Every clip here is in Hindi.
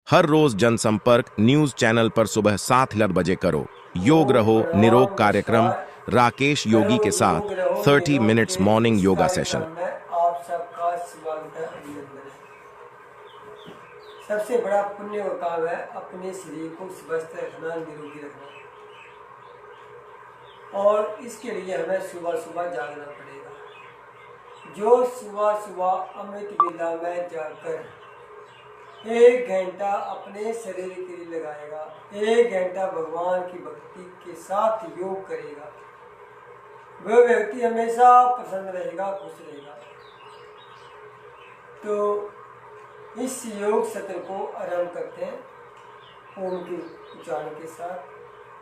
हर रोज जनसंपर्क न्यूज चैनल पर सुबह 7:30 बजे करो। योग रहो निरोग प्रणाम, कार्यक्रम नमस्कार। राकेश योगी करो के योग साथ रहो 30 निरोग मिनट्स के मॉर्निंग इस योगा सेशन। कार्यक्रम में आप सबका स्वागत है, अभिनंदन है। सबसे बड़ा पुण्य का काम है अपने शरीर को स्वस्थ रखना, निरोगी रखना, और इसके लिए हमें सुबह सुबह जागना पड़ेगा। जो सुबह सुबह अमृत वेला में जाकर 1 घंटा अपने शरीर के लिए लगाएगा, 1 घंटा भगवान की भक्ति के साथ योग करेगा, वह व्यक्ति हमेशा प्रसन्न रहेगा, खुश रहेगा। तो इस योग सत्र को आरंभ करते हैं ओम के उच्चारण के साथ।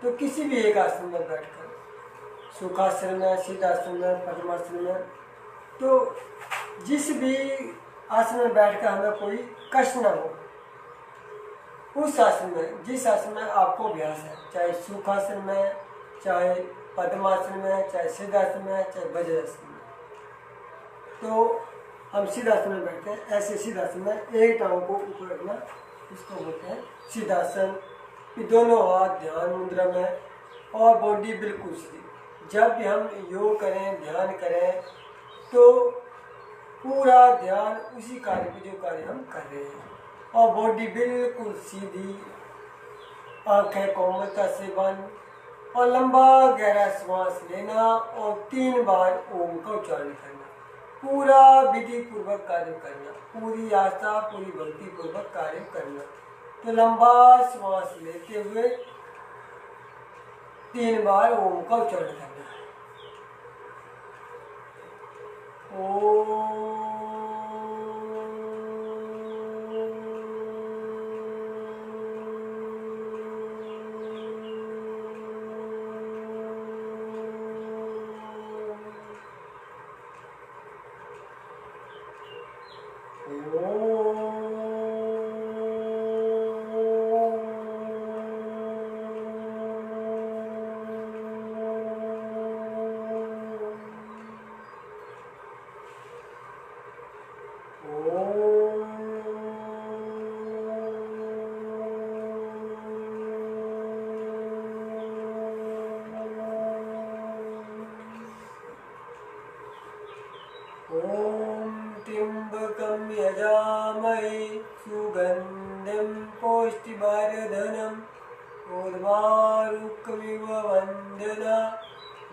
तो किसी भी एक आसन में बैठकर, सुखासन में, सिद्धासन में, पद्मासन में, तो जिस भी आसन में बैठकर हमें कोई कष्ट न हो, उस आसन में, जिस आसन में आपको अभ्यास है, चाहे सुखासन में, चाहे पद्मासन में, चाहे सिद्धासन में, चाहे वज्रासन में, तो हम सिद्धासन में बैठते हैं। ऐसे सिद्धासन में एक टांग को ऊपर रखना, इसको बोलते हैं सिद्धासन। फिर दोनों हाथ ध्यान मुद्रा में और बॉडी बिल्कुल सीधी। जब भी हम योग करें, ध्यान करें, तो पूरा ध्यान उसी कार्य पे जो कार्य हम कर रहे हैं, और बॉडी बिल्कुल सीधी, आंखें कोमलता से बंद, और लंबा गहरा श्वास लेना और 3 बार ओम का उच्चारण करना। पूरा विधि पूर्वक कार्य करना, पूरी आस्था, पूरी भक्ति पूर्वक कार्य करना। तो लंबा श्वास लेते हुए 3 बार ओम का उच्चारण करना। ओम त्र्यंबकं यजामहे सुगंधिं पुष्टिवर्धनम् उर्वारुकमिव वन्दना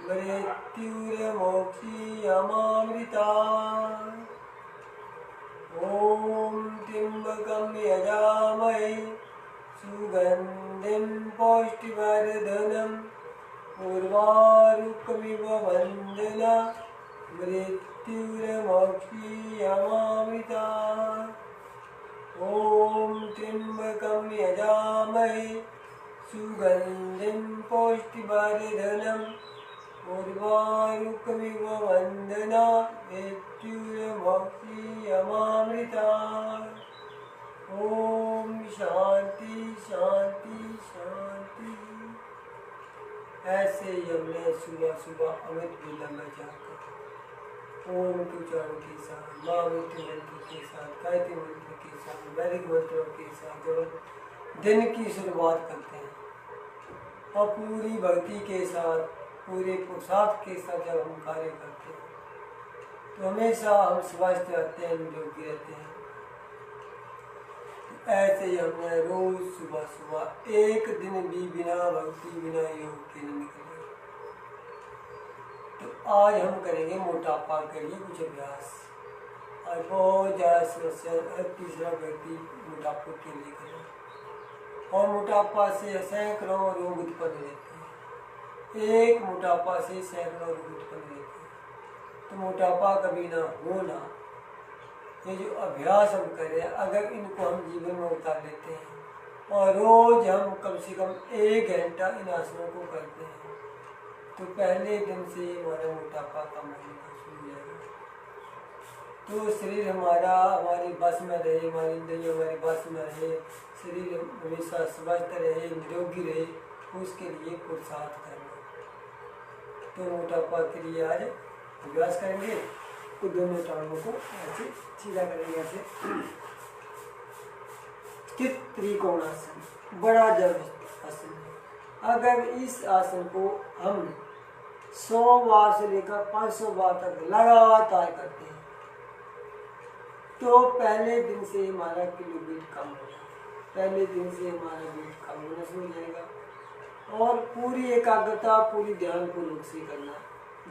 मृत्युर्मोक्षीयमामृतात्। ॐ त्र्यंबकं यजामहे सुगंधिं पुष्टिवर्धनम् उर्वारुकमिव वन्दना मृत्युर्मोक्षीयमामृतात्। ॐ त्र्यंबकं यजामहे सुगंधिं पुष्टिवर्धनम् उर्वारुकमिव वन्दना मृत्युर्मोक्षीयमामृतात्। ॐ शांति शांति शांति। ऐसे ही हमने सुबह सुबह अमृत वेला में जाकर ओम के उच्चारण के साथ, महामृत्यु मंत्र के साथ, गायत्री मंत्र के साथ, वैदिक मंत्रों के साथ जब दिन की शुरुआत करते हैं, और पूरी भक्ति के साथ, पूरे पुरुषार्थ के साथ जब हम कार्य करते हैं, तो हमेशा हम स्वस्थ रहते हैं, निरोगी रहते हैं। ऐसे ही हमने रोज सुबह सुबह एक दिन भी बिना भक्ति, बिना योग के नहीं निकले। तो आज हम करेंगे मोटापा के लिए कुछ अभ्यास। आज बहुत ज़्यादा समस्या, तीसरा व्यक्ति मोटापा के लिए करें, और मोटापा से सैकड़ों रोग उत्पन्न रहते हैं। एक मोटापा से सैकड़ों रोग उत्पन्न रहते हैं। तो मोटापा कभी ना होना, ये जो अभ्यास हम करें, अगर इनको हम जीवन में उतार लेते हैं और रोज हम कम से कम 1 घंटा इन आसनों को करते हैं, तो पहले दिन से हमारा मोटापा कम होना शुरू हो जाएगा। तो शरीर हमारा हमारी बस में रहे, हमारी इंद्रियाँ हमारी बस में रहे, शरीर हमेशा स्वस्थ रहे, निरोगी रहे, उसके लिए पुरुषार्थ करना। तो मोटापा के लिए आज अभ्यास करेंगे। तो दोनों टांगों को ऐसे सीधा करेंगे, ऐसे स्थित त्रिकोणासन बड़ा जबरदस्त आसन है। अगर इस आसन को हम 100 बार से लेकर 500 बार तक लगातार करते हैं तो पहले दिन से हमारा किलो वेट कम होगा, पहले दिन से हमारा वेट कम होना शुरू हो जाएगा। और पूरी एकाग्रता, पूरी ध्यान पूर्वक से करना।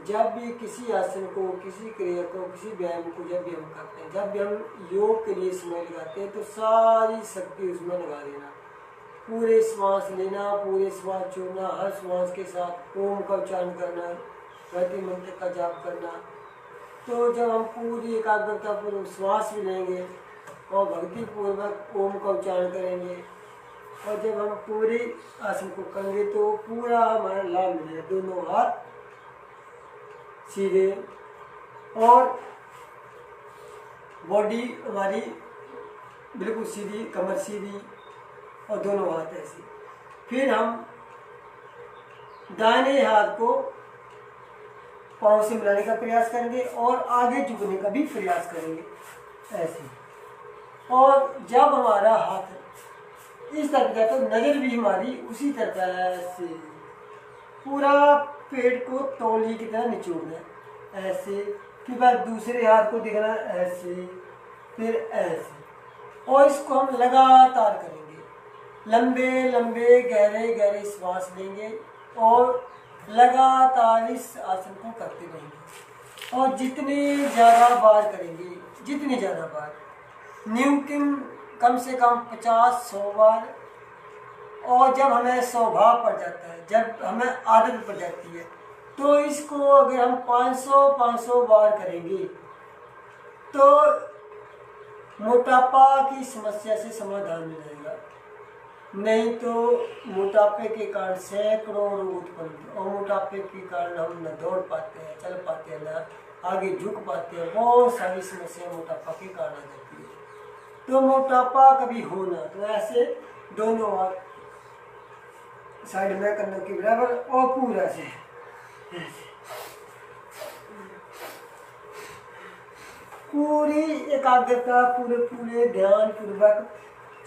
जब भी किसी आसन को, किसी क्रिया को, किसी व्यायाम को जब भी हम करते हैं, जब भी हम योग के लिए समय लगाते हैं तो सारी शक्ति उसमें लगा देना। पूरे श्वास लेना, पूरे श्वास छोड़ना, हर श्वास के साथ ओम का उच्चारण करना, गायत्री मंत्र का जाप करना। तो जब हम पूरी एकाग्रता पूर्वक श्वास भी लेंगे और भक्ति पूर्वक ओम का उच्चारण करेंगे और जब हम पूरी आसन को करेंगे तो पूरा हमारा लाभ मिलेगा। दोनों हाथ सीधे और बॉडी हमारी बिल्कुल सीधी, कमर सीधी और दोनों हाथ ऐसे। फिर हम दाहिने हाथ को पाँव से मिलाने का प्रयास करेंगे और आगे झुकने का भी प्रयास करेंगे ऐसे। और जब हमारा हाथ इस तरफ जाए तो नज़र भी हमारी उसी तरफ ऐसे, पूरा पेट को तौलिए की तरह निचोड़ना है ऐसे। फिर बाद दूसरे हाथ को दिखना ऐसे, फिर ऐसे। और इसको हम लगातार करेंगे, लंबे लंबे गहरे गहरे श्वास लेंगे और लगातार इस आसन को करते रहेंगे। और जितने ज़्यादा बार करेंगे, जितनी ज़्यादा बार, न्यूनतम कम से कम 50-100 बार। और जब हमें स्वभाव पड़ जाता है, जब हमें आदत पड़ जाती है तो इसको अगर हम 500 बार करेंगे तो मोटापा की समस्या से समाधान मिल जाएगा। नहीं तो मोटापे के कारण सैकड़ों रोग उत्पन्न होते हैं और मोटापे के कारण हम न दौड़ पाते हैं, चल पाते हैं, न आगे झुक पाते हैं। बहुत सारी समस्या मोटापा के कारण आ जाती है। तो मोटापा कभी होना तो ऐसे दोनों हाथ साइड में करने के बराबर और पूरा से ऐसे पूरी एकाग्रता, पूरे ध्यान पूर्वक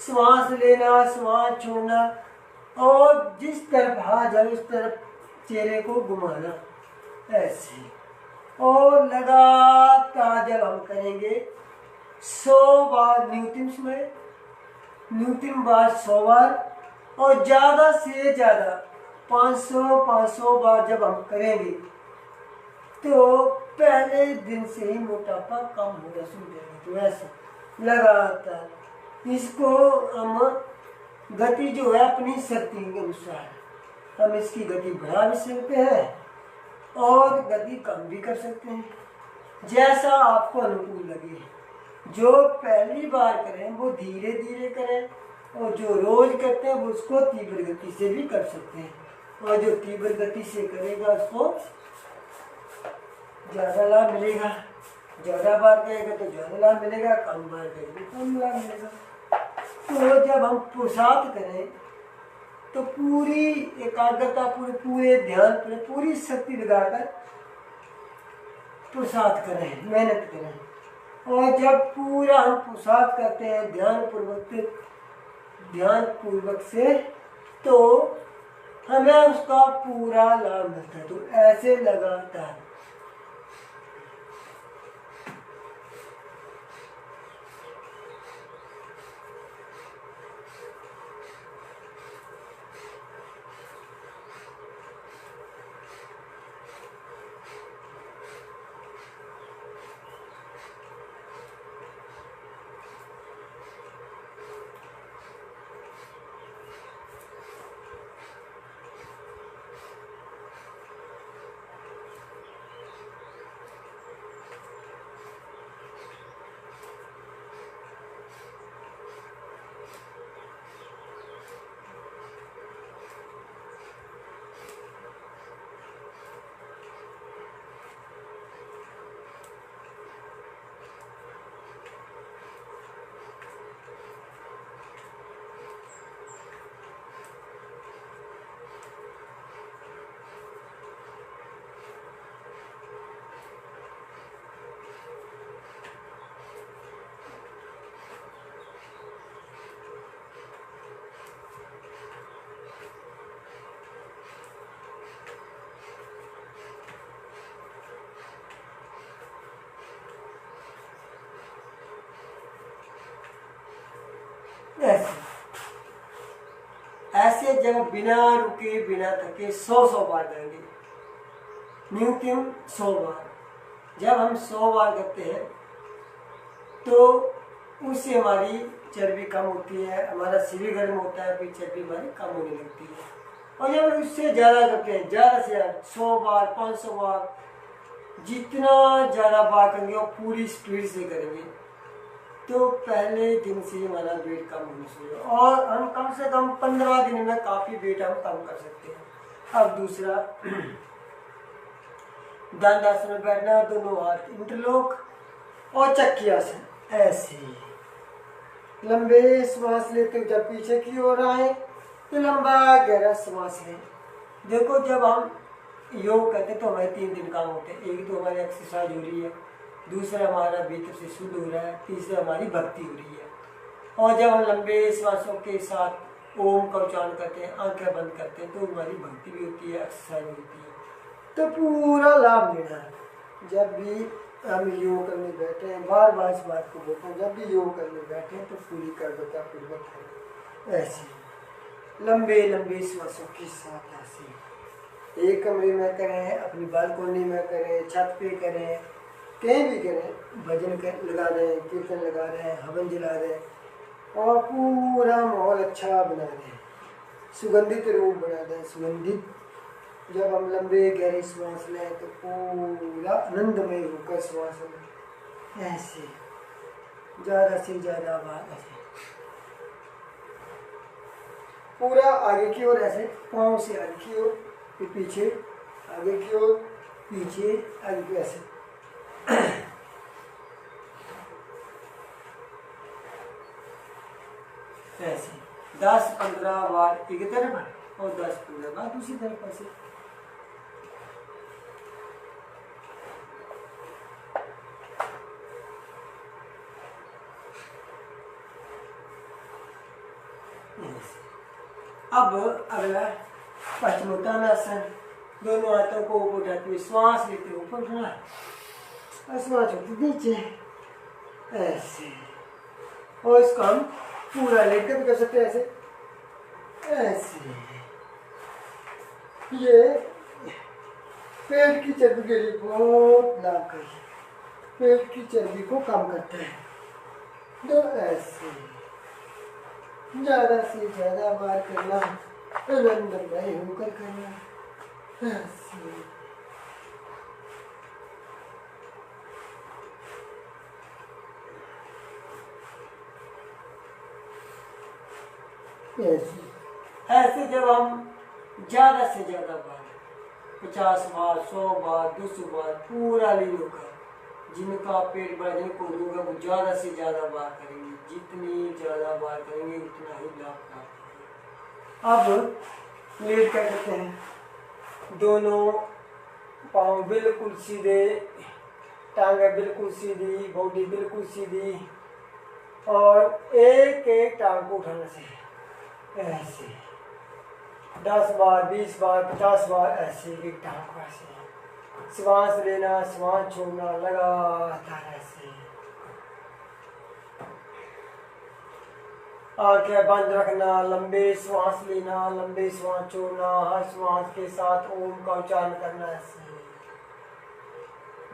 श्वास लेना, श्वास छोड़ना और जिस तरफ हाथ जाए उस तरफ चेहरे को घुमाना ऐसे। और लगातार जब हम करेंगे 100 बार न्यूनतम बार 100 बार और ज़्यादा से ज़्यादा 500 बार जब हम करेंगे तो पहले दिन से ही मोटापा कम होना शुरू हो जाएगा। तो ऐसे लगातार इसको हम गति जो है अपनी शक्ति के अनुसार हम इसकी गति बढ़ा भी सकते हैं और गति कम भी कर सकते हैं, जैसा आपको अनुकूल लगे। जो पहली बार करें वो धीरे धीरे करें और जो रोज करते हैं वो उसको तीव्र गति से भी कर सकते हैं। और जो तीव्र गति से करेगा उसको ज़्यादा लाभ मिलेगा, ज़्यादा बार करेगा तो ज़्यादा लाभ मिलेगा, कम बार करेगा तो कम लाभ मिलेगा। तो जब हम पुरुषार्थ करें तो पूरी एकाग्रता, पूरे ध्यान, पूरी शक्ति लगाकर पुरुषार्थ करें, मेहनत करें। और जब पूरा हम पुरुषार्थ करते हैं ध्यान पूर्वक से तो हमें उसका पूरा लाभ मिलता है। तो ऐसे लगातार ऐसे ऐसे जब बिना रुके बिना थके 100 बार करेंगे, न्यूनतम 100 बार। जब हम 100 बार करते हैं तो उससे हमारी चर्बी कम होती है, हमारा शरीर गर्म होता है, फिर चर्बी हमारी कम होने लगती है। और जब उससे ज़्यादा करते हैं, ज़्यादा से ज़्यादा 100 बार 500 बार, जितना ज़्यादा बार करेंगे और पूरी स्पीड से करेंगे तो पहले दिन से हमारा वेट कम होना शुरू होगा और हम कम से कम 15 दिन में काफ़ी वेट हम कम कर सकते हैं। अब दूसरा, दंडासन में बैठना, दोनों हाथ इंटरलॉक और चक्की आसन। ऐसे लंबे सांस लेते हुए जब पीछे की ओर आए तो लंबा गहरा सांस लें। देखो जब हम योग करते तो हमारे 3 दिन काम होते हैं। एक तो हमारी एक्सरसाइज हो रही है, दूसरा हमारा भीतर से शुद्ध हो रहा है, तीसरा हमारी भक्ति हो रही है। और जब हम लंबे श्वासों के साथ ओम का उच्चारण करते हैं, आंखें बंद करते हैं, तो हमारी भक्ति भी होती है, एक्सरसाइज भी होती है। तो पूरा लाभ लेना है। जब भी हम योग करने बैठे हैं, बार बार इस बात को बोलते हैं, जब भी योग करने बैठे हैं तो पूरी कर्मता पूर्वक है। ऐसे लंबे लंबे श्वासों के साथ ऐसे एक कमरे में करें, अपनी बालकोनी में करें, छत पे करें, कहीं भी करें, भजन लगा रहे हैं, कीर्तन लगा रहे हैं, हवन जला रहे हैं और पूरा माहौल अच्छा बना रहे हैं, सुगंधित रूप बना दें। सुगंधित जब हम लंबे गहरे श्वास लें तो पूरा आनंदमय होकर श्वास लें। ऐसे ज़्यादा से ज़्यादा बार ऐसे पूरा आगे की ओर, ऐसे पाँव से आगे की ओर, फिर पीछे, आगे की ओर, पीछे, आगे की, ऐसे ऐसे 10-15 बार एक तरफ और 10-15 बार दूसरी तरफ। ऐसे अब अगला पश्चिमोत्तानासन। दोनों हाथों को ऊपर उठाते हुए श्वास लेते हुए ऊपर उठना और श्वास छोड़ते नीचे। ऐसे और इसको हम पूरा लेकर भी कर सकते हैं। ऐसे ऐसे ये पेट की चर्बी के लिए बहुत लाभकारी है, पेट की चर्बी को कम करता है। तो ऐसे ज़्यादा से ज़्यादा बार करना, आनंदमय होकर करना। ऐसे ऐसे जब हम ज़्यादा से ज़्यादा बार 50 बार 100 बार 200 बार पूरा ले होकर, जिनका पेट बड़ा जिनको होगा वो ज़्यादा से ज़्यादा बार करेंगे। जितनी ज़्यादा बार करेंगे उतना ही लाभ प्राप्त होगा। अब लेट कर करते हैं, दोनों पाँव बिल्कुल सीधे, टांगें बिल्कुल सीधी, बॉडी बिल्कुल सीधी और एक एक टांग को उठाना चाहिए। ऐसे 10 बार 20 बार 50 बार ऐसे एक टांग को ऐसे श्वास लेना, श्वास छोड़ना लगातार। ऐसे आंखें बंद रखना, लंबे श्वास लेना, लंबे श्वास छोड़ना, हर श्वास के साथ ओम का उच्चारण करना। ऐसे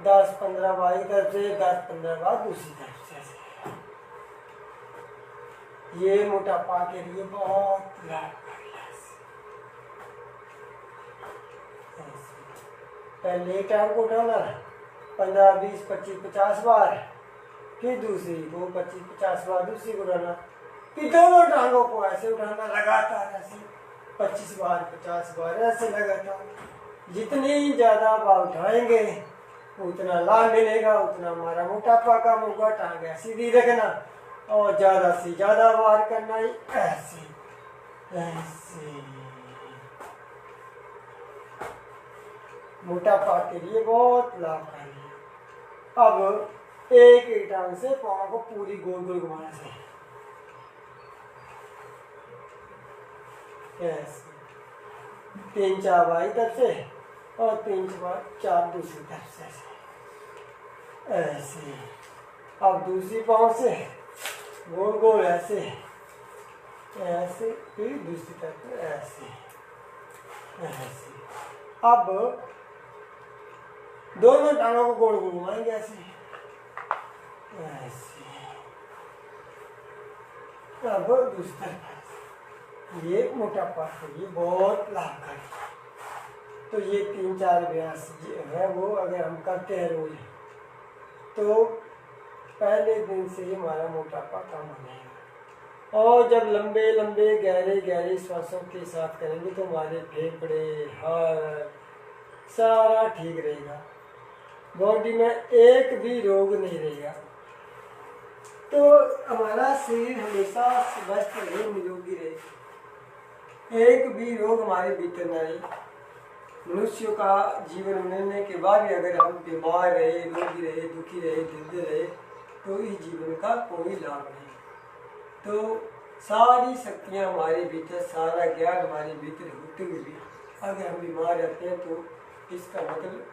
10-15 बार एक तरफ से, 10-15 बार दूसरी तरफ से। ऐसे ये मोटापा के लिए बहुत लाभकारी है। पहले टांग को उठाना 15, 20, 25, 50 बार, फिर दूसरी को 25, 50 बार दूसरी को उठाना, फिर दोनों टांगों को ऐसे उठाना लगातार। ऐसे 25 बार 50 बार ऐसे लगातार। जितनी ज़्यादा बार उठाएंगे उतना लाभ मिलेगा, उतना हमारा मोटापा कम होगा। टांगें सीधी रखना और ज़्यादा से ज़्यादा बार करना। ऐसे ऐसे मोटापा के लिए बहुत लाभकारी है। अब एक एक टांग से पाँव को पूरी गोल गोल घुमाना चाहिए। ऐसे 3-4 बार इधर से और 3-4 दूसरी तरफ से। ऐसे अब दूसरी पाँव से गोल गोल ऐसे ऐसे, फिर दूसरी तरफ ऐसे ऐसे। अब दोनों टांगों को गोल गोल घुमाएंगे ऐसे ऐसे। अब दूसरी तरफ ये मोटापा है, ये बहुत लाभकारी। तो ये 3-4 अभ्यास है वो अगर हम करते हैं रोज तो पहले दिन से ही हमारा मोटापा कम हो जाएगा। और जब लंबे लंबे गहरे गहरे श्वासों के साथ करेंगे तो हमारे फेफड़े हार्ट सारा ठीक रहेगा, बॉडी में एक भी रोग नहीं रहेगा। तो हमारा शरीर हमेशा स्वस्थ रहे, निरोगी रहे, एक भी रोग हमारे भीतर न रहे। मनुष्य का जीवन मिलने के बाद भी अगर हम बीमार रहे, रोगी रहे, दुखी रहे, जिंदे रहे तो इस जीवन का कोई लाभ नहीं। तो सारी शक्तियाँ हमारे भीतर, सारा ज्ञान हमारे भीतर होते हुए भी अगर हम बीमार रहते हैं तो इसका मतलब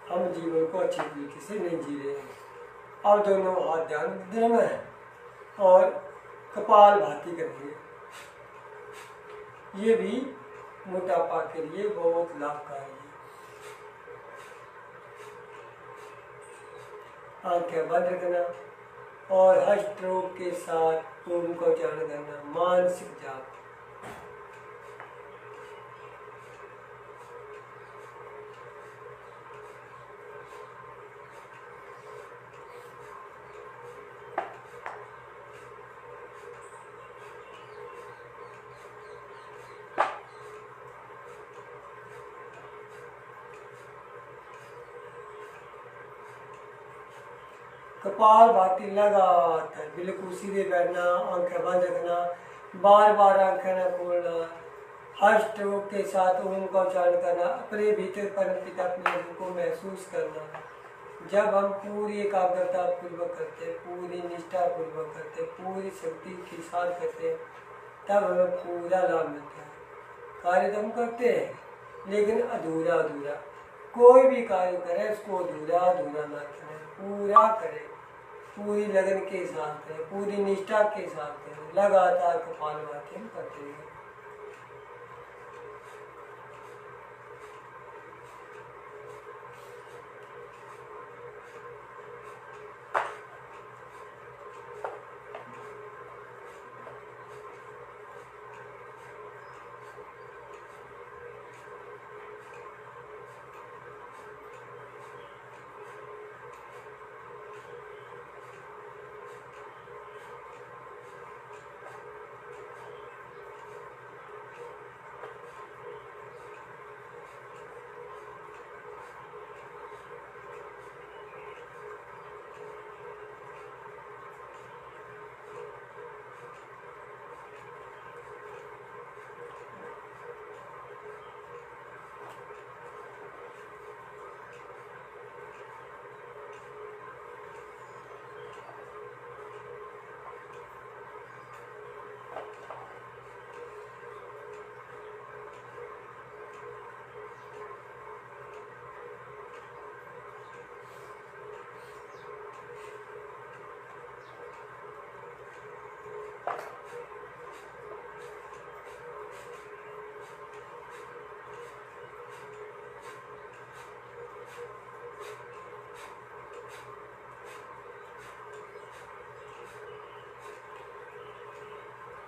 हम जीवन को अच्छे तरीके से नहीं जी रहे हैं। अब दोनों हाथ ध्यान मुद्रा में है और कपाल भाती करेंगे। ये भी मोटापा के लिए बहुत लाभकारी है। आंखें बंद रखना और हर स्ट्रोक के साथ ओम का उच्चारण करना, मानसिक जाप। कपाल भाती लगातार बिल्कुल सीधे बैठना, आंखें बंद रखना, बार बार आंखें न खोलना, हर स्ट्रोक के साथ ओम का उच्चारण करना, अपने भीतर परमपिता अपने को महसूस करना। जब हम पूरी एकाग्रता पूर्वक करते हैं, पूरी निष्ठा पूर्वक करते हैं, पूरी शक्ति के साथ करते हैं, तब हमें पूरा लाभ मिलता है। कार्य तो हम करते हैं लेकिन अधूरा अधूरा, कोई भी कार्य करें उसको अधूरा अधूरा ना करें, पूरा करें, पूरी लगन के साथ करें, पूरी निष्ठा के साथ करें, लगातार कपालभाति हम करते हैं।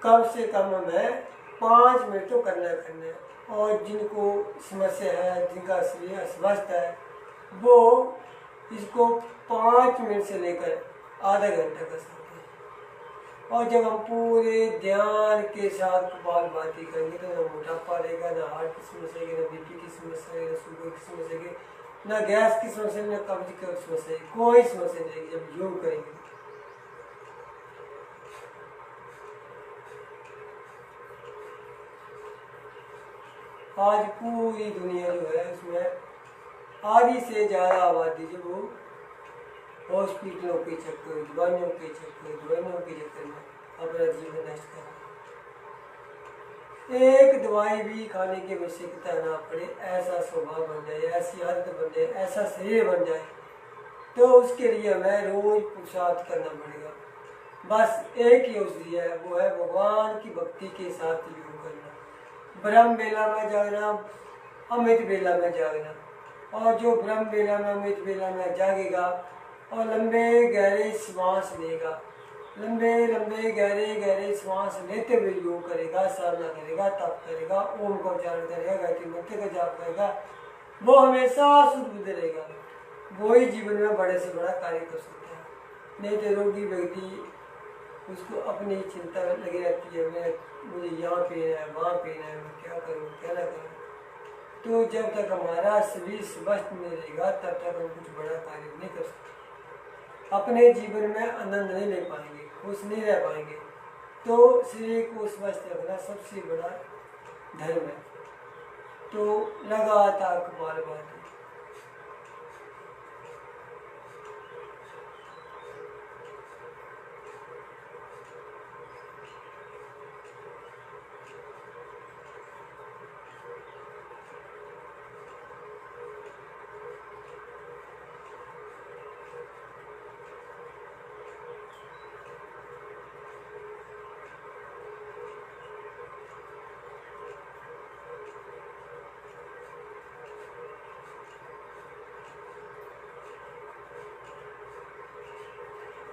कम से कम हमें 5 मिनट तो करना है। और जिनको समस्या है, जिनका शरीर अस्वस्थ है, वो इसको 5 मिनट से लेकर आधा घंटा कर सकते हैं। और जब हम पूरे ध्यान के साथ कपालभाति करेंगे तो ना मोटापा रहेगा, ना हार्ट की समस्या रहेगी, ना बीपी की समस्या रहेगी, ना शुगर की समस्या रहेगी, ना गैस की समस्या, ना कब्ज की समस्या, कोई समस्या नहीं रहेगी जब योग करेंगे। आज पूरी दुनिया जो है उसमें आधी से ज़्यादा आबादी जो वो हॉस्पिटलों के चक्कर, दवाइयों के चक्कर में अपना जीवन नष्ट कर रहे। एक दवाई भी खाने की आवश्यकता ना पड़े, ऐसा स्वभाव बन जाए, ऐसी आदत बन जाए, ऐसा शरीर बन जाए, तो उसके लिए हमें रोज पुरुषार्थ करना पड़ेगा। बस एक ही औषधि है, वो है भगवान की भक्ति के साथ योग करना। ब्रह्म बेला में जागना, अमृत बेला में जागना। और जो ब्रह्म बेला में अमृत बेला में जागेगा और लंबे गहरे श्वास लेगा, लंबे लंबे गहरे गहरे श्वास लेते हुए योग करेगा, साधना करेगा, तप करेगा, ओम का उच्चारण करेगा, गायत्री मंत्र का जाप करेगा, वो हमेशा शुद्ध बुद्ध रहेगा। वो ही जीवन में बड़े से बड़ा कार्य कर सकता है। नहीं तो रोगी व्यक्ति उसको अपनी चिंता लगी रहती है, मुझे यहाँ पीना है, वहाँ पीना है, मैं क्या करूँ क्या ना करूँ। तो जब तक हमारा शरीर स्वस्थ नहीं रहेगा तब तक हम कुछ बड़ा कार्य नहीं कर सकते, अपने जीवन में आनंद नहीं ले पाएंगे, खुश नहीं रह पाएंगे। तो शरीर को स्वस्थ रखना सबसे बड़ा धर्म है। तो लगातार कमाल बात है।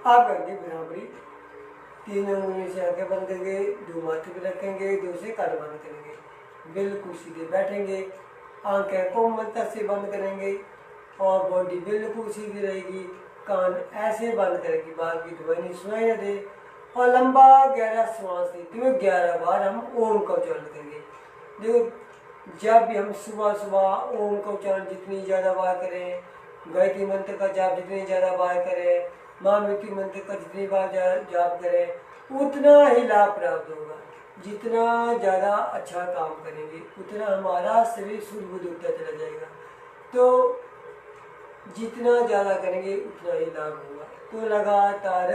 आप करके बराबरी, तीन उंगली से आगे बंद करेंगे, दो माथे पे रखेंगे, दो से कान बंद करेंगे, बिल्कुल सीधे बैठेंगे, आंखें कोमलता से बंद करेंगे और बॉडी बिल्कुल सीधी रहेगी। कान ऐसे बंद करेंगे, बाहर की ध्वनि सुनाई न दे और लंबा गहरा श्वास लेते हुए 11 बार हम ओम का उच्चारण करेंगे। देखो जब भी हम सुबह सुबह ओम का उच्चारण जितनी ज़्यादा बार करें, गायत्री मंत्र का जाप जितनी ज़्यादा बार करें, माँ मृत्यु मंत्र का जितनी बार जाप करें उतना ही लाभ प्राप्त होगा। जितना ज़्यादा अच्छा काम करेंगे उतना हमारा शरीर शुद्ध बुद्ध होता चला जाएगा। तो जितना ज़्यादा करेंगे उतना ही लाभ होगा। तो लगातार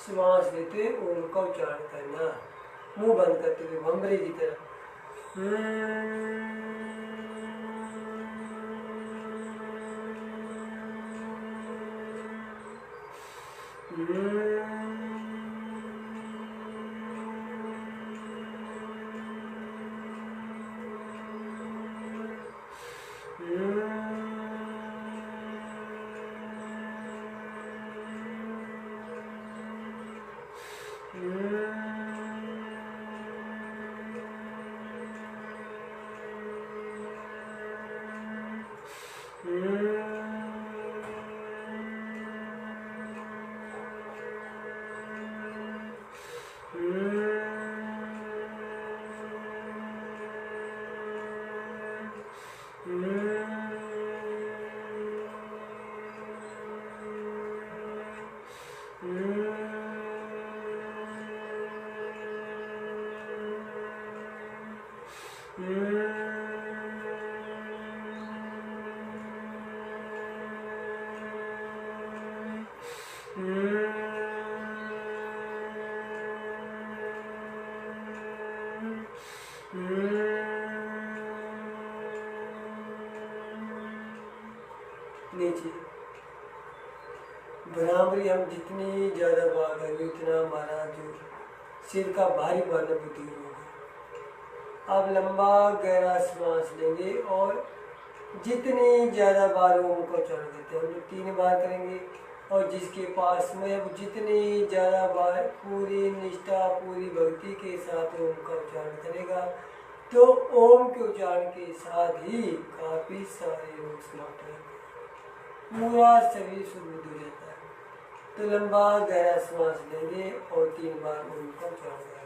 श्वास लेते ओम का उच्चारण करना, मुंह बंद करते हुए भंवरे की तरह। नीचे बराबरी हम जितनी ज़्यादा बार करेंगे उतना हमारा जो सिर का भारी पन दूर होगा। अब लंबा गहरा श्वास लेंगे और जितनी ज़्यादा बार ओम का उच्चारण करते हैं हम लोग 3 बार करेंगे। और जिसके पास में अब जितनी ज़्यादा बार पूरी निष्ठा पूरी भक्ति के साथ ओम का उच्चारण करेगा तो ओम के उच्चारण के साथ ही काफ़ी सारे रोग समाप्त हो जाते हैं, पूरा शरीर शुद्ध हो जाता है। तो लंबा गहरा श्वास लेंगे और 3 बार ओम का उच्चारण करेंगे।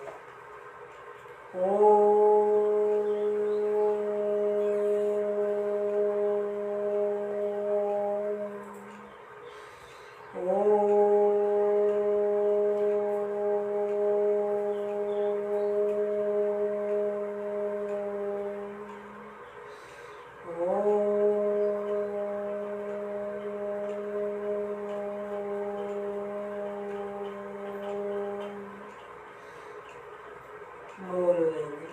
मौन हो जाएंगे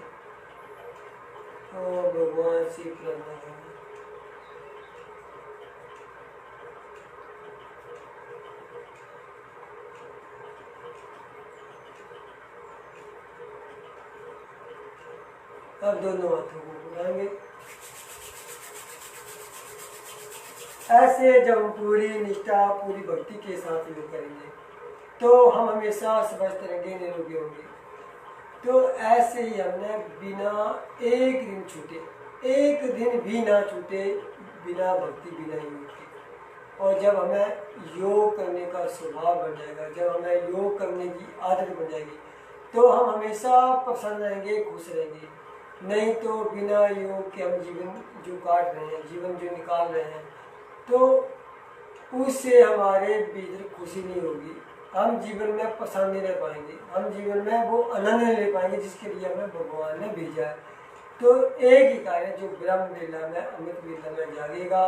और भगवान से प्रार्थना करेंगे। अब दोनों हाथों को घुमाएंगे। ऐसे जब हम पूरी निष्ठा पूरी भक्ति के साथ योग करेंगे तो हम हमेशा स्वस्थ रहेंगे, निरोगी होंगे। तो ऐसे ही हमने बिना एक दिन छूटे, एक दिन भी ना छूटे, बिना भक्ति बिना योग के। और जब हमें योग करने का स्वभाव बन जाएगा, जब हमें योग करने की आदत बन जाएगी तो हम हमेशा प्रसन्न रहेंगे, खुश रहेंगे। नहीं तो बिना योग के हम जीवन जो काट रहे हैं, जीवन जो निकाल रहे हैं, तो उससे हमारे भीतर खुशी नहीं होगी। हम जीवन में प्रसन्न नहीं रह पाएंगे, हम जीवन में वो आनंद नहीं ले पाएंगे जिसके लिए हमें भगवान ने भेजा है। तो एक ही कार्य जो ब्रह्म लीला में, अमृत लीला में जागेगा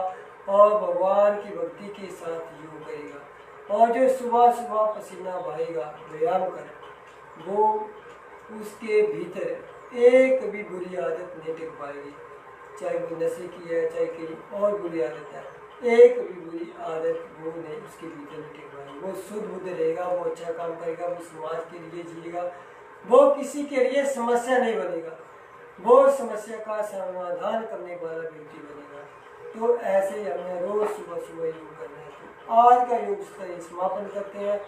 और भगवान की भक्ति के साथ योग करेगा, और जो सुबह सुबह पसीना बहेगा व्यायाम कर, वो उसके भीतर एक भी बुरी आदत नहीं टिक पाएगी। चाहे वो नशे की है, चाहे कहीं और बुरी आदत है, एक भी बुरी आदत वो नहीं उसके भीतर नहीं टिक पाएगी। वो शुद्ध बुद्ध रहेगा, वो अच्छा काम करेगा, वो समाज के लिए जिएगा, वो किसी के लिए समस्या नहीं बनेगा, वो समस्या का समाधान करने वाला व्यक्ति बनेगा। तो ऐसे ही हमें रोज सुबह सुबह योग करना है। तो आज का योग समापन करते हैं।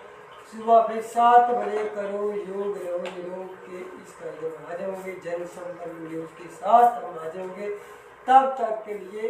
सुबह फिर 7 बजे करो योग, रहो निरोग के इस कार्यक्रम में हाजिर होंगे। जन संपर्क न्यूज के साथ हम हाजिर होंगे। तब तक के लिए